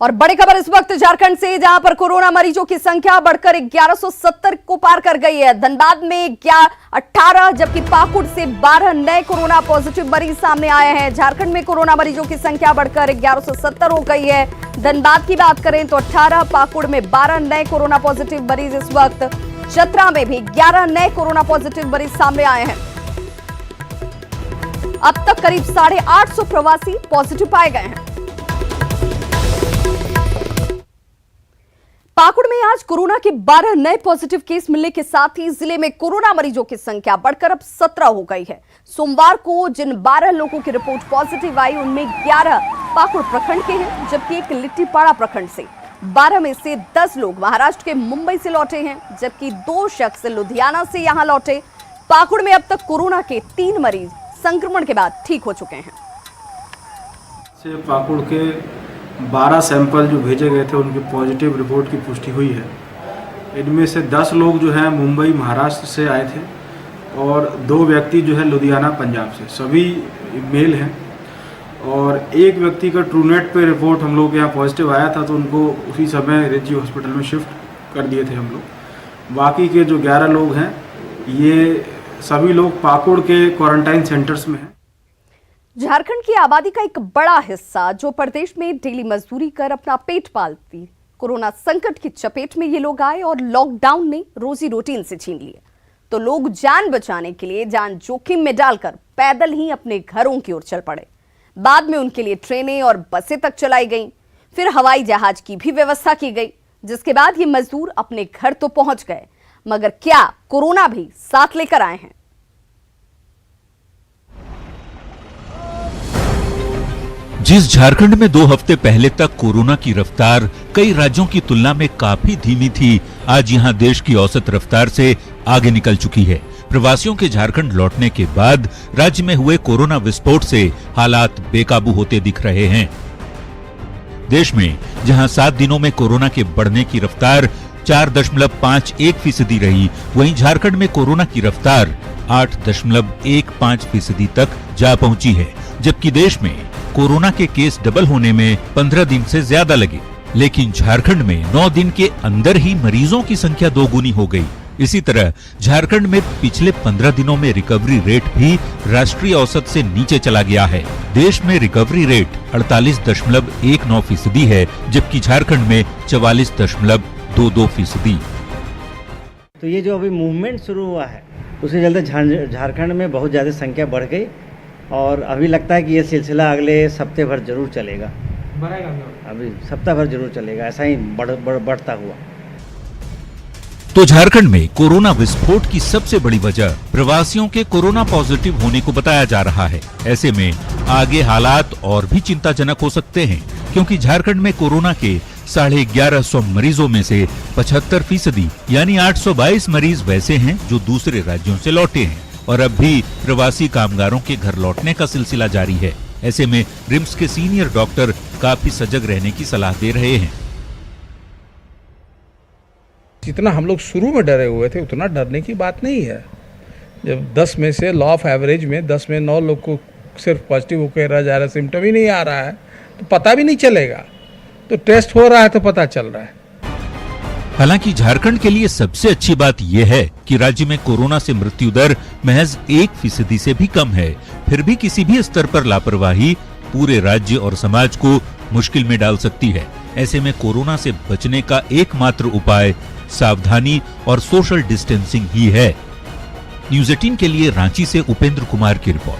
और बड़ी खबर इस वक्त झारखंड से, जहां पर कोरोना मरीजों की संख्या बढ़कर 1170 को पार कर गई है। धनबाद में 18 जबकि पाकुड़ से 12 नए कोरोना पॉजिटिव मरीज सामने आए हैं। झारखंड में कोरोना मरीजों की संख्या बढ़कर 1170 हो गई है। धनबाद की बात करें तो 18, पाकुड़ में 12 नए कोरोना पॉजिटिव मरीज इस वक्त, चतरा में भी 11 नए कोरोना पॉजिटिव मरीज सामने आए हैं। अब तक करीब 850 प्रवासी पॉजिटिव पाए गए हैं। पाकुड़ में आज कोरोना के 12 नए पॉजिटिव केस मिलने के साथ ही जिले में कोरोना मरीजों की संख्या बढ़कर अब 17 हो गई है। सोमवार को जिन 12 लोगों की रिपोर्ट पॉजिटिव आई उनमें 11 पाकुड़ प्रखंड के हैं, जबकि एक लिट्टीपाड़ा प्रखंड से। 12 में से 10 लोग महाराष्ट्र के मुंबई से लौटे हैं, जबकि 2 शख्स लुधियाना से यहां लौटे। पाकुड़ में अब तक कोरोना के 3 मरीज संक्रमण के बाद ठीक हो चुके हैं। पाकुड़ के 12 सैंपल जो भेजे गए थे उनकी पॉजिटिव रिपोर्ट की पुष्टि हुई है। इनमें से 10 लोग जो हैं मुंबई महाराष्ट्र से आए थे और 2 व्यक्ति जो है लुधियाना पंजाब से, सभी मेल हैं। और एक व्यक्ति का ट्रूनेट पे रिपोर्ट हम लोग के यहाँ पॉजिटिव आया था, तो उनको उसी समय रिची हॉस्पिटल में शिफ्ट कर दिए थे हम लोग। बाकी के जो 11 लोग हैं ये सभी लोग पाकुड़ के क्वारंटाइन सेंटर्स में हैं। झारखंड की आबादी का एक बड़ा हिस्सा जो प्रदेश में डेली मजदूरी कर अपना पेट पालती, कोरोना संकट की चपेट में ये लोग आए और लॉकडाउन ने रोजी रोटी इनसे छीन लिए। तो लोग जान बचाने के लिए जान जोखिम में डालकर पैदल ही अपने घरों की ओर चल पड़े। बाद में उनके लिए ट्रेनें और बसें तक चलाई गईं, फिर हवाई जहाज की भी व्यवस्था की गई, जिसके बाद ये मजदूर अपने घर तो पहुंच गए, मगर क्या कोरोना भी साथ लेकर आए हैं? जिस झारखंड में 2 हफ्ते पहले तक कोरोना की रफ्तार कई राज्यों की तुलना में काफी धीमी थी, आज यहां देश की औसत रफ्तार से आगे निकल चुकी है। प्रवासियों के झारखंड लौटने के बाद राज्य में हुए कोरोना विस्फोट से हालात बेकाबू होते दिख रहे हैं। देश में जहां 7 दिनों में कोरोना के बढ़ने की रफ्तार 4.51% रही, वहीं झारखंड में कोरोना की रफ्तार 8.15% तक जा पहुंची है, जबकि देश में कोरोना के केस डबल होने में 15 दिन से ज्यादा लगे। लेकिन झारखंड में 9 दिन के अंदर ही मरीजों की संख्या 2 गुनी हो गई। इसी तरह झारखंड में पिछले 15 दिनों में रिकवरी रेट भी राष्ट्रीय औसत से नीचे चला गया है। देश में रिकवरी रेट 48.19% है, जबकि झारखंड में 44.22%। तो ये जो अभी मूवमेंट शुरू हुआ है उसके चलते झारखंड में बहुत ज़्यादा संख्या बढ़ गई और अभी लगता है कि ये सिलसिला अगले हफ्ते भर जरूर चलेगा, बढ़ेगा, अभी सप्ताह भर जरूर चलेगा, ऐसा ही बढ़ता हुआ। तो झारखंड में कोरोना विस्फोट की सबसे बड़ी वजह प्रवासियों के कोरोना पॉजिटिव होने को बताया जा रहा है। ऐसे में आगे हालात और भी चिंताजनक हो सकते हैं, क्योंकि झारखंड में कोरोना के 1150 मरीजों में से 75% यानी 822 मरीज वैसे हैं जो दूसरे राज्यों से लौटे हैं और अब भी प्रवासी कामगारों के घर लौटने का सिलसिला जारी है। ऐसे में रिम्स के सीनियर डॉक्टर काफी सजग रहने की सलाह दे रहे हैं। जितना हम लोग शुरू में डरे हुए थे उतना डरने की बात नहीं है। जब 10 में से लॉ ऑफ एवरेज में 10 में 9 लोग को सिर्फ पॉजिटिव होकर रह जा रहा है, सिम्टम ही नहीं आ रहा है, तो पता भी नहीं चलेगा। तो टेस्ट हो रहा है तो पता चल रहा है। हालांकि झारखंड के लिए सबसे अच्छी बात यह है कि राज्य में कोरोना से मृत्यु दर महज 1% से भी कम है। फिर भी किसी भी स्तर पर लापरवाही पूरे राज्य और समाज को मुश्किल में डाल सकती है। ऐसे में कोरोना से बचने का एकमात्र उपाय सावधानी और सोशल डिस्टेंसिंग ही है। न्यूज़ 18 के लिए रांची से उपेंद्र कुमार की रिपोर्ट।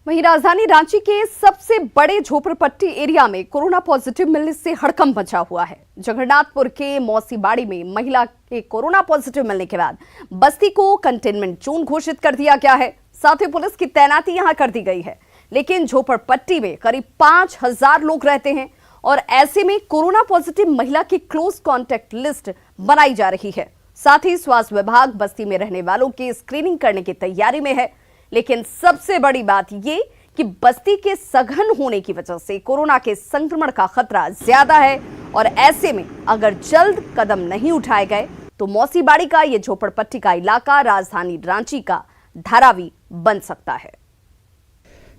वहीं राजधानी रांची के सबसे बड़े झोपड़पट्टी एरिया में कोरोना पॉजिटिव मिलने से हड़कंप मचा हुआ है। जगन्नाथपुर के मौसीबाड़ी में महिला के कोरोना पॉजिटिव मिलने के बाद बस्ती को कंटेनमेंट जोन घोषित कर दिया गया है। साथ ही पुलिस की तैनाती यहां कर दी गई है। लेकिन झोपड़पट्टी में करीब 5000 लोग रहते हैं और ऐसे में कोरोना पॉजिटिव महिला की क्लोज कॉन्टैक्ट लिस्ट बनाई जा रही है। साथ ही स्वास्थ्य विभाग बस्ती में रहने वालों की स्क्रीनिंग करने की तैयारी में है। लेकिन सबसे बड़ी बात ये कि बस्ती के सघन होने की वजह से कोरोना के संक्रमण का खतरा ज्यादा है और ऐसे में अगर जल्द कदम नहीं उठाए गए तो मौसीबाड़ी का ये झोपड़पट्टी का इलाका राजधानी रांची का धारावी बन सकता है।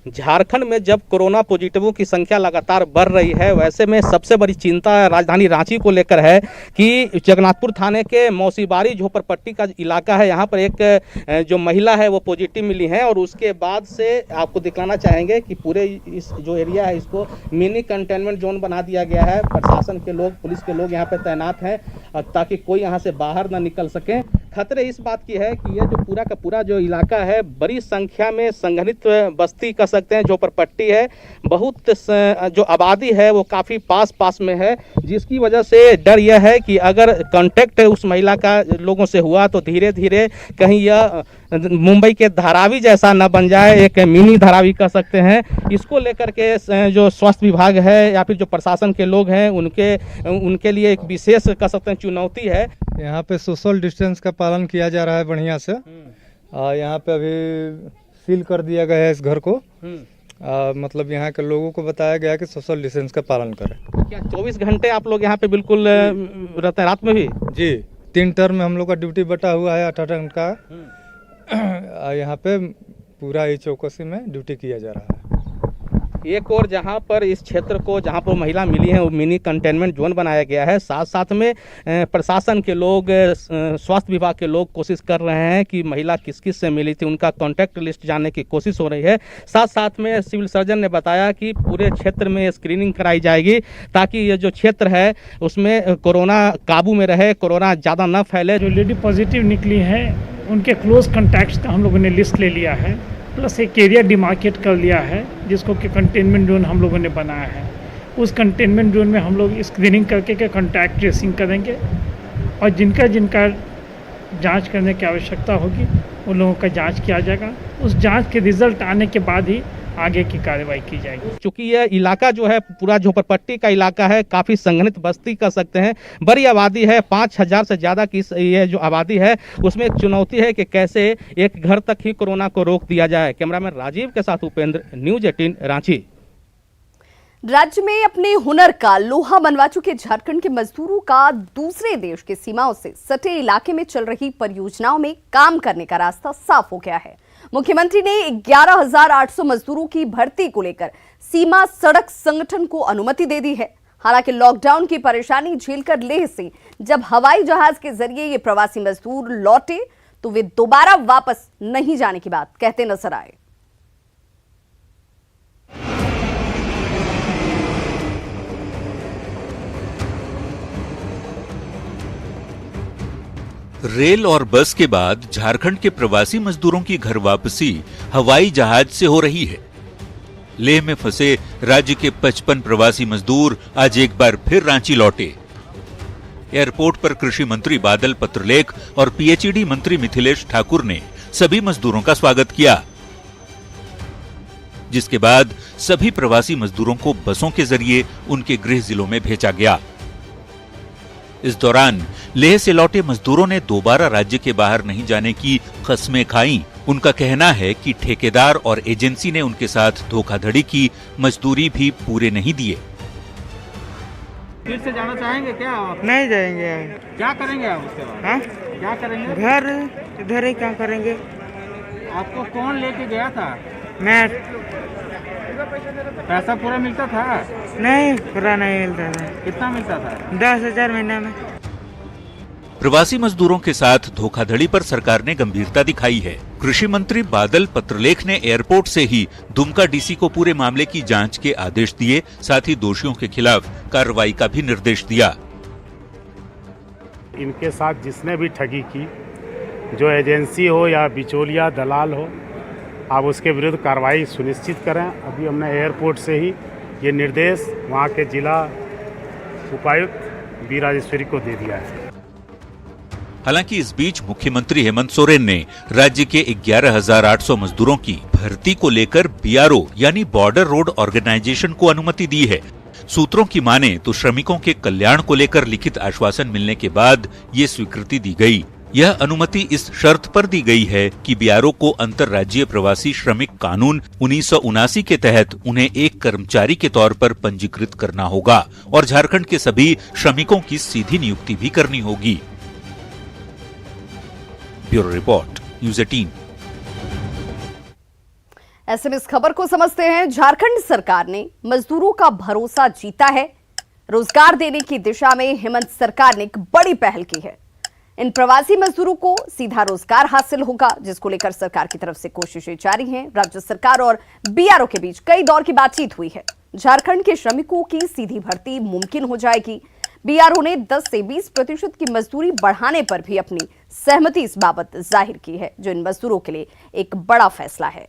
झारखंड में जब कोरोना पॉजिटिवों की संख्या लगातार बढ़ रही है, वैसे में सबसे बड़ी चिंता राजधानी रांची को लेकर है कि जगन्नाथपुर थाने के मौसीबाड़ी झोपड़पट्टी का इलाका है, यहाँ पर एक जो महिला है वो पॉजिटिव मिली है। और उसके बाद से आपको दिखाना चाहेंगे कि पूरे इस जो एरिया है इसको मिनी कंटेनमेंट जोन बना दिया गया है। प्रशासन के लोग, पुलिस के लोग यहाँ पर तैनात हैं ताकि कोई यहाँ से बाहर ना निकल सके। खतरे इस बात की है कि यह जो पूरा का पूरा जो इलाका है बड़ी संख्या में संघनित बस्ती कह सकते हैं, झोपड़पट्टी है, बहुत जो आबादी है वो काफ़ी पास में है, जिसकी वजह से डर यह है कि अगर कांटेक्ट उस महिला का लोगों से हुआ तो धीरे धीरे कहीं यह मुंबई के धारावी जैसा न बन जाए, एक मिनी धारावी कह सकते हैं। इसको लेकर के जो स्वास्थ्य विभाग है या फिर जो प्रशासन के लोग हैं उनके लिए एक विशेष कह सकते हैं चुनौती है। यहाँ पे सोशल डिस्टेंस का पालन किया जा रहा है बढ़िया से। यहाँ पे अभी सील कर दिया गया है इस घर को। मतलब यहाँ के लोगों को बताया गया कि सोशल डिस्टेंस का पालन करें। क्या 24 घंटे आप लोग यहाँ पे बिल्कुल रहते हैं, रात में भी? जी, 3 टर्म में हम लोग का ड्यूटी बटा हुआ है 8 घंटे का। यहाँ पे पूरा ही चौकसी में ड्यूटी किया जा रहा है। एक और जहां पर इस क्षेत्र को जहां पर महिला मिली है वो मिनी कंटेनमेंट जोन बनाया गया है। साथ साथ में प्रशासन के लोग, स्वास्थ्य विभाग के लोग कोशिश कर रहे हैं कि महिला किस किस से मिली थी, उनका कॉन्टैक्ट लिस्ट जानने की कोशिश हो रही है। साथ साथ में सिविल सर्जन ने बताया कि पूरे क्षेत्र में स्क्रीनिंग कराई जाएगी ताकि ये जो क्षेत्र है उसमें कोरोना काबू में रहे, कोरोना ज़्यादा न फैले। जो लेडी पॉजिटिव निकली है उनके क्लोज कॉन्टैक्ट्स का हम लोगों ने लिस्ट ले लिया है, प्लस एक एरिया डिमार्केट कर लिया है जिसको कि कंटेनमेंट जोन हम लोगों ने बनाया है। उस कंटेनमेंट जोन में हम लोग स्क्रीनिंग करके के कॉन्टैक्ट ट्रेसिंग करेंगे और जिनका जांच करने की आवश्यकता होगी उन लोगों का जांच किया जाएगा। उस जांच के रिजल्ट आने के बाद ही आगे की कार्रवाई की जाएगी। चूँकि यह इलाका जो है पूरा झोपड़पट्टी का इलाका है, काफ़ी संघनित बस्ती कह सकते हैं, बड़ी आबादी है, 5000 से ज़्यादा की ये जो आबादी है उसमें एक चुनौती है कि कैसे एक घर तक ही कोरोना को रोक दिया जाए। कैमरामैन राजीव के साथ उपेंद्र, न्यूज़ 18 रांची। राज्य में अपने हुनर का लोहा मनवा चुके झारखंड के मजदूरों का दूसरे देश की सीमाओं से सटे इलाके में चल रही परियोजनाओं में काम करने का रास्ता साफ हो गया है। मुख्यमंत्री ने 11,800 मजदूरों की भर्ती को लेकर सीमा सड़क संगठन को अनुमति दे दी है। हालांकि लॉकडाउन की परेशानी झेलकर लेह से जब हवाई जहाज के जरिए ये प्रवासी मजदूर लौटे तो वे दोबारा वापस नहीं जाने की बात कहते नजर आए। रेल और बस के बाद झारखंड के प्रवासी मजदूरों की घर वापसी हवाई जहाज से हो रही है। लेह में फंसे राज्य के 55 प्रवासी मजदूर आज एक बार फिर रांची लौटे। एयरपोर्ट पर कृषि मंत्री बादल पत्रलेख और पीएचईडी मंत्री मिथिलेश ठाकुर ने सभी मजदूरों का स्वागत किया, जिसके बाद सभी प्रवासी मजदूरों को बसों के जरिए उनके गृह जिलों में भेजा गया। इस दौरान लेह से लौटे मजदूरों ने दोबारा राज्य के बाहर नहीं जाने की कस्में खाई। उनका कहना है कि ठेकेदार और एजेंसी ने उनके साथ धोखाधड़ी की, मजदूरी भी पूरे नहीं दिए। फिर से जाना चाहेंगे क्या? नहीं जाएंगे। क्या करेंगे आप उसके बाद? हाँ? क्या करेंगे? घर इधर ही क्या करेंगे? आपको कौन लेके गया था? मैं। पैसा पूरा मिलता था? नहीं, पूरा नहीं मिलता था। कितना मिलता था? 10,000 महीना में। प्रवासी मजदूरों के साथ धोखाधड़ी पर सरकार ने गंभीरता दिखाई है। कृषि मंत्री बादल पत्रलेख ने एयरपोर्ट से ही दुमका डीसी को पूरे मामले की जांच के आदेश दिए, साथ ही दोषियों के खिलाफ कार्रवाई का भी निर्देश दिया। इनके साथ जिसने भी ठगी की, जो एजेंसी हो या बिचौलिया दलाल हो, आप उसके विरुद्ध कार्रवाई सुनिश्चित करें। अभी हमने एयरपोर्ट से ही ये निर्देश वहाँ के जिला उपायुक्त बी राजेश्वरी को दे दिया है। हालांकि इस बीच मुख्यमंत्री हेमंत सोरेन ने राज्य के 11,800 मजदूरों की भर्ती को लेकर बीआरओ यानी बॉर्डर रोड ऑर्गेनाइजेशन को अनुमति दी है। सूत्रों की माने तो श्रमिकों के कल्याण को लेकर लिखित आश्वासन मिलने के बाद ये स्वीकृति दी गई। यह अनुमति इस शर्त पर दी गई है कि बीआरओ को अंतर्राज्यीय प्रवासी श्रमिक कानून 1979 के तहत उन्हें एक कर्मचारी के तौर पर पंजीकृत करना होगा और झारखंड के सभी श्रमिकों की सीधी नियुक्ति भी करनी होगी। Bureau report, news 18। ऐसे में इस खबर को समझते हैं। झारखंड सरकार ने मजदूरों का भरोसा जीता है। रोजगार देने की दिशा में हेमंत सरकार ने एक बड़ी पहल की है। इन प्रवासी मजदूरों को सीधा रोजगार हासिल होगा, जिसको लेकर सरकार की तरफ से कोशिशें जारी हैं। राज्य सरकार और बीआरओ के बीच कई दौर की बातचीत हुई है। झारखंड के श्रमिकों की सीधी भर्ती मुमकिन हो जाएगी। बीआरओ ने 10 से 20% की मजदूरी बढ़ाने पर भी अपनी सहमति इस बाबत जाहिर की है, जो इन मजदूरों के लिए एक बड़ा फैसला है।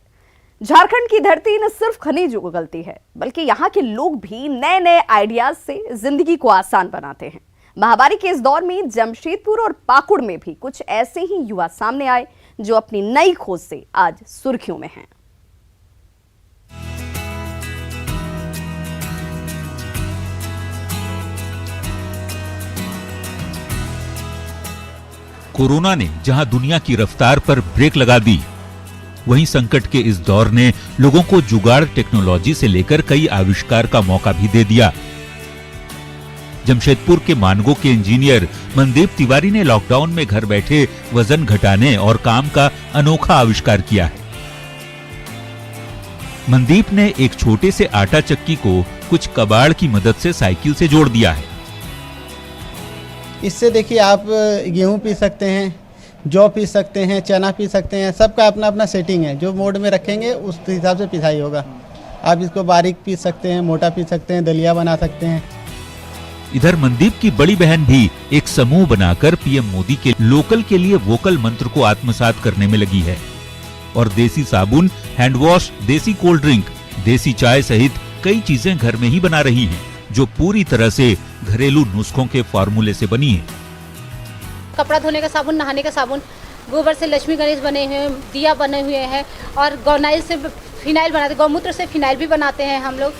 झारखंड की धरती न सिर्फ खनिज उगलती है, बल्कि यहाँ के लोग भी नए नए आइडियाज से जिंदगी को आसान बनाते हैं। महामारी के इस दौर में जमशेदपुर और पाकुड़ में भी कुछ ऐसे ही युवा सामने आए, जो अपनी नई खोज से आज सुर्खियों में हैं। कोरोना ने जहां दुनिया की रफ्तार पर ब्रेक लगा दी, वहीं संकट के इस दौर ने लोगों को जुगाड़ टेक्नोलॉजी से लेकर कई आविष्कार का मौका भी दे दिया। जमशेदपुर के मानगो के इंजीनियर मनदीप तिवारी ने लॉकडाउन में घर बैठे वजन घटाने और काम का अनोखा आविष्कार किया है। मनदीप ने एक छोटे से आटा चक्की को कुछ कबाड़ की मदद से साइकिल से जोड़ दिया है। इससे देखिए आप गेहूं पी सकते हैं, जौ पी सकते हैं, चना पी सकते हैं। सबका अपना अपना सेटिंग है। जो मोड में रखेंगे उस हिसाब से पिसाई होगा। आप इसको बारीक पी सकते हैं, मोटा पी सकते हैं, दलिया बना सकते हैं। इधर मनदीप की बड़ी बहन भी एक समूह बनाकर पीएम मोदी के लोकल के लिए वोकल मंत्र को आत्मसात करने में लगी है और देसी साबुन, हैंड वॉश, देसी कोल्ड ड्रिंक, देसी चाय सहित कई चीजें घर में ही बना रही हैं, जो पूरी तरह से घरेलू नुस्खों के फॉर्मूले से बनी है। कपड़ा धोने का साबुन, नहाने का साबुन, गोबर से लक्ष्मी गणेश बने हुए हैं, दिया बने हुए हैं और गौनाइल से फिनाइल बनाते, गौमूत्र से फिनाइल भी बनाते हैं हम लोग।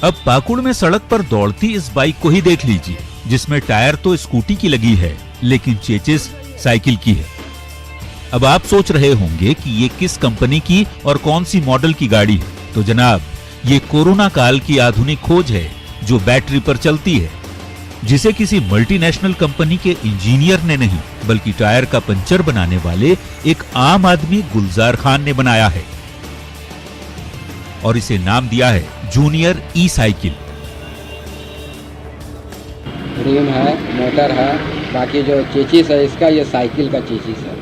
अब पाकुड़ में सड़क पर दौड़ती इस बाइक को ही देख लीजिए, जिसमें टायर तो स्कूटी की लगी है, लेकिन चेचिस साइकिल की है। अब आप सोच रहे होंगे कि ये किस कंपनी की और कौन सी मॉडल की गाड़ी है, तो जनाब ये कोरोना काल की आधुनिक खोज है, जो बैटरी पर चलती है, जिसे किसी मल्टीनेशनल कंपनी के इंजीनियर ने नहीं, बल्कि टायर का पंचर बनाने वाले एक आम आदमी गुलजार खान ने बनाया है और इसे नाम दिया है जूनियर ई साइकिल। रिम है, मोटर है, बाकी जो चेचिस है इसका, ये साइकिल का चेचिस है।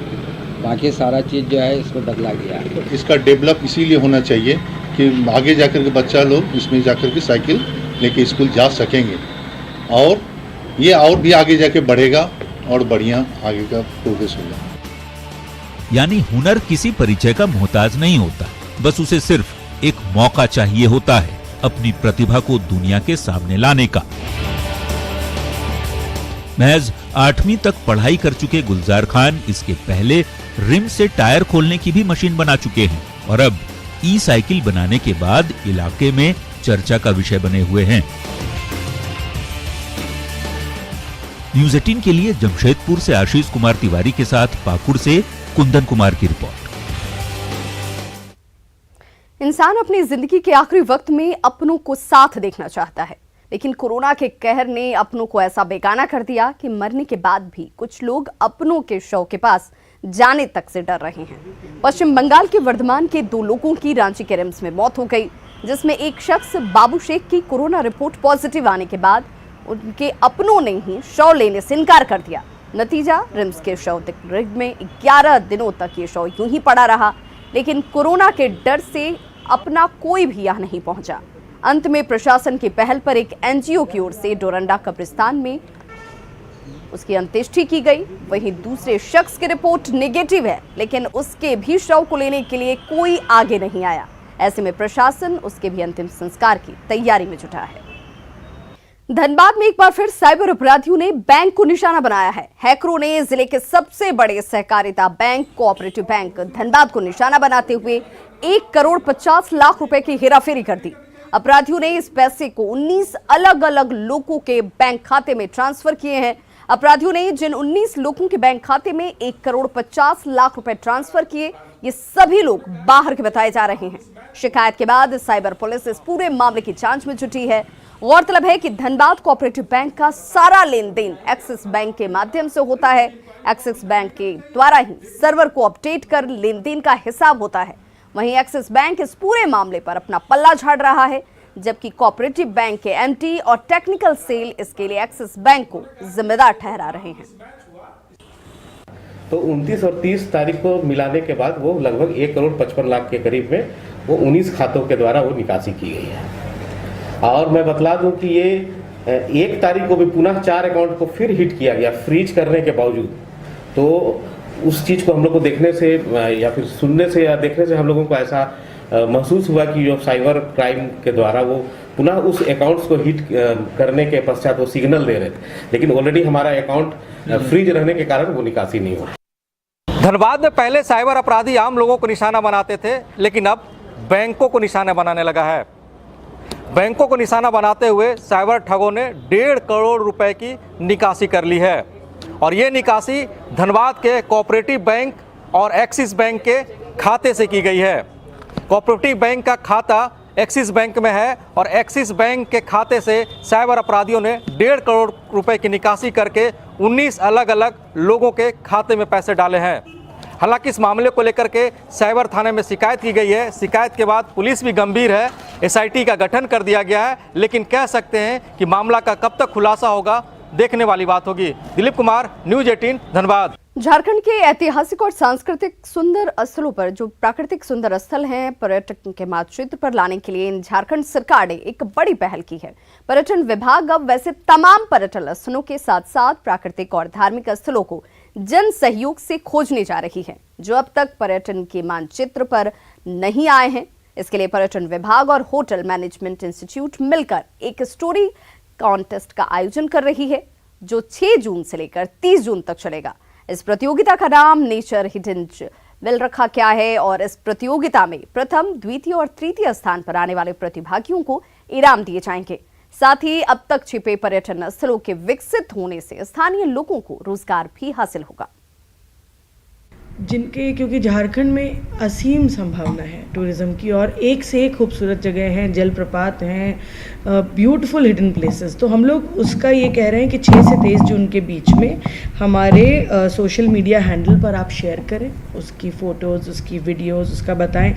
बाकी सारा चीज जो है इसको बदला गया है। इसका डेवलप इसीलिए होना चाहिए कि आगे जाकर के बच्चा लोग इसमें जाकर के साइकिल लेके स्कूल जा सकेंगे और ये और भी आगे जाके बढ़ेगा और बढ़िया आगे का प्रोग्रेस होगा। यानी हुनर किसी परिचय का मोहताज नहीं होता, बस उसे सिर्फ एक मौका चाहिए होता है अपनी प्रतिभा को दुनिया के सामने लाने का। महज 8वीं तक पढ़ाई कर चुके गुलजार खान इसके पहले रिम से टायर खोलने की भी मशीन बना चुके हैं और अब ई साइकिल बनाने के बाद इलाके में चर्चा का विषय बने हुए हैं। न्यूज़ 18 के लिए जमशेदपुर से आशीष कुमार तिवारी के साथ पाकुड़ से कुंदन कुमार की रिपोर्ट। इंसान अपनी जिंदगी के आखिरी वक्त में अपनों को साथ देखना चाहता है, लेकिन कोरोना के कहर ने अपनों को ऐसा बेगाना कर दिया कि मरने के बाद भी कुछ लोग अपनों के शव के पास जाने तक से डर रहे हैं। पश्चिम बंगाल के वर्धमान के 2 लोगों की रांची के रिम्स में मौत हो गई, जिसमें एक शख्स बाबू शेख की कोरोना रिपोर्ट पॉजिटिव आने के बाद उनके अपनों ने ही शव लेने से इनकार कर दिया। नतीजा, रिम्स के शव गृह में 11 दिनों तक ये शव यूं ही पड़ा रहा, लेकिन कोरोना के डर से अपना कोई भी यहाँ नहीं पहुंचा। अंत में प्रशासन की पहल पर एक एनजीओ की ओर से डोरंडा कब्रिस्तान में उसकी अंत्येष्टि की गई। वहीं दूसरे शख्स की रिपोर्ट नेगेटिव है, लेकिन उसके भी शव को लेने के लिए कोई आगे नहीं आया। ऐसे में प्रशासन उसके भी अंतिम संस्कार की तैयारी में जुटा है। धनबाद में एक बार फिर साइबर अपराधियों ने बैंक को निशाना बनाया है। हैकरों ने जिले के सबसे बड़े सहकारिता बैंक कोऑपरेटिव बैंक धनबाद को निशाना बनाते हुए 1 करोड़ 50 लाख रुपए की हेराफेरी कर दी। अपराधियों ने इस पैसे को 19 अलग अलग लोगों के बैंक खाते में ट्रांसफर किए हैं। अपराधियों ने जिन 19 लोगों के बैंक खाते में 1 करोड़ 50 लाख रुपए ट्रांसफर किए, ये सभी लोग बाहर के बताए जा रहे हैं। शिकायत के बाद साइबर पुलिस इस पूरे मामले की जांच में जुटी है। गौरतलब है कि धनबाद कोऑपरेटिव बैंक का सारा लेन देन एक्सिस बैंक के माध्यम से होता है। एक्सिस बैंक के द्वारा ही सर्वर को अपडेट कर लेन देन का हिसाब होता है। वहीं एक्सिस बैंक इस पूरे मामले पर अपना पल्ला झाड़ रहा है, जबकि कोऑपरेटिव बैंक के एमडी और टेक्निकल सेल इसके लिए एक्सिस बैंक को जिम्मेदार ठहरा रहे हैं। तो 29 और 30 तारीख को मिलाने के बाद वो लगभग 1 करोड़ 55 लाख के करीब में वो 19 खातों के द्वारा वो निकासी की गई है। और मैं बतला दूं कि ये 1 तारीख को भी पुनः 4 अकाउंट को फिर हिट किया गया फ्रीज करने के बावजूद। तो उस चीज़ को हम लोग को देखने से या फिर सुनने से या देखने से हम लोगों को ऐसा महसूस हुआ कि जो साइबर क्राइम के द्वारा वो पुनः उस अकाउंट्स को हिट करने के पश्चात वो सिग्नल दे रहे थे, लेकिन ऑलरेडी हमारा अकाउंट फ्रीज रहने के कारण वो निकासी नहीं हो। धनबाद में पहले साइबर अपराधी आम लोगों को निशाना बनाते थे, लेकिन अब बैंकों को निशाना बनाने लगा है। बैंकों को निशाना बनाते हुए साइबर ठगों ने 1.5 करोड़ रुपए की निकासी कर ली है। और ये निकासी धनबाद के कोऑपरेटिव बैंक और एक्सिस बैंक के खाते से की गई है। कोऑपरेटिव बैंक का खाता एक्सिस बैंक में है और एक्सिस बैंक के खाते से साइबर अपराधियों ने 1.5 करोड़ रुपए की निकासी करके 19 अलग अलग लोगों के खाते में पैसे डाले हैं। हालांकि इस मामले को लेकर के साइबर थाने में शिकायत की गई है। शिकायत के बाद पुलिस भी गंभीर है, एसआईटी का गठन कर दिया गया है, लेकिन कह सकते हैं कि मामला का कब तक खुलासा होगा, देखने वाली बात होगी। दिलीप कुमार, न्यूज़ 18 धनबाद। झारखंड के ऐतिहासिक और सांस्कृतिक सुंदर स्थलों पर जो प्राकृतिक सुंदर स्थल हैं, पर्यटन के मानचित्र पर लाने के लिए झारखंड सरकार ने एक बड़ी पहल की है। पर्यटन विभाग अब वैसे तमाम पर्यटन स्थलों के साथ साथ प्राकृतिक और धार्मिक स्थलों को जन सहयोग से खोजने जा रही है, जो अब तक पर्यटन के मानचित्र पर नहीं आए हैं। इसके लिए पर्यटन विभाग और होटल मैनेजमेंट इंस्टीट्यूट मिलकर एक स्टोरी कॉन्टेस्ट का आयोजन कर रही है, जो 6 जून से लेकर 30 जून तक चलेगा। इस प्रतियोगिता का नाम नेचर हिडन जेवेल रखा गया है और इस प्रतियोगिता में प्रथम, द्वितीय और तृतीय स्थान पर आने वाले प्रतिभागियों को इनाम दिए जाएंगे। साथ ही अब तक छिपे पर्यटन स्थलों के विकसित होने से स्थानीय लोगों को रोजगार भी हासिल होगा। जिनके क्योंकि झारखंड में असीम संभावना है टूरिज्म की और एक से एक खूबसूरत जगह हैं, जलप्रपात हैं, ब्यूटीफुल हिडन प्लेसेस। तो हम लोग उसका ये कह रहे हैं कि 6 से 23 जून के बीच में हमारे सोशल मीडिया हैंडल पर आप शेयर करें उसकी फ़ोटोज़, उसकी वीडियोज़, उसका बताएं।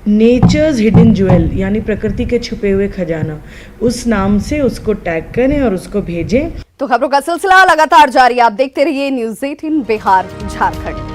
नेचर्स हिडन ज्वेल यानी प्रकृति के छुपे हुए खजाना, उस नाम से उसको टैग करें और उसको भेजें। तो खबरों का सिलसिला लगातार जारी, आप देखते रहिए न्यूज़ 18 बिहार झारखंड।